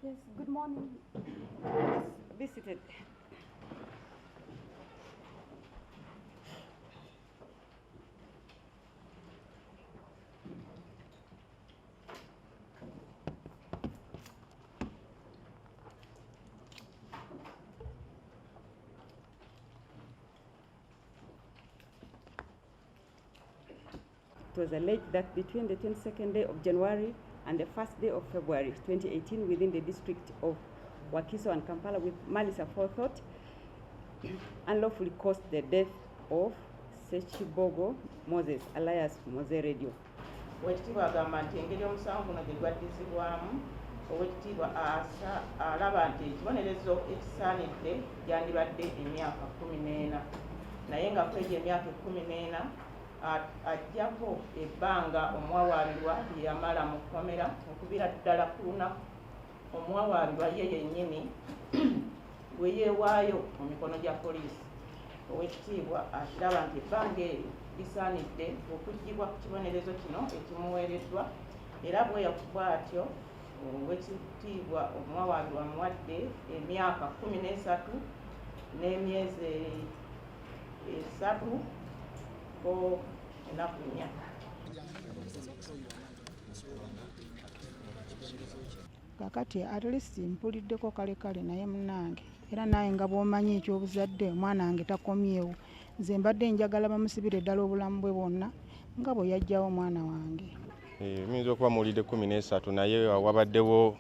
Yes, good morning. Please be seated. It was alleged that between the 22nd day of January and the 1st day of February 2018 within the district of Wakiso and Kampala with malice aforethought unlawfully caused the death of Sechibogo Moses alias Mose Radio. Owekitiibwa agamba nti engeri omusango guno gye gwaddizibwamu Owekitiibwa alaba nti ekibonerezo ekisaanidde gyandibadde emyaka 14 naye nga kwegyo emyaka 14 ajjako ebbanga omuwawaabirwa lye yamala mu kkomera okubira ddala ku lunaku omuwawaabirwa ye yennyini we yeewaayo mu mikono gya poliisi. Owekitiibwa akiraba nti ebbanga eryo lisaanidde okuggyibwa ku kibonerezo kino ekimuweereddwa era bw'atyo Owekitiibwa omuwawaabirwa amuwadde emyaka 13 n'emyezi 3 ko ennaku 4. Kakati at least mpuliddeko kale naye munnange era naye nga bw'omanyi eky'obuzadde omwana wange takomyewo nze mbadde njagala bamusibire ddala obulamu bwe bwonna nga bwe yajjawo omwana wange. Muyinza okuba muwulidde 13 naye wabaddewo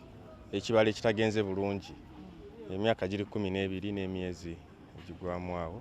ekibalo ekitagenze bulungi emyaka giri 12 n'emyezi egigwamu awo.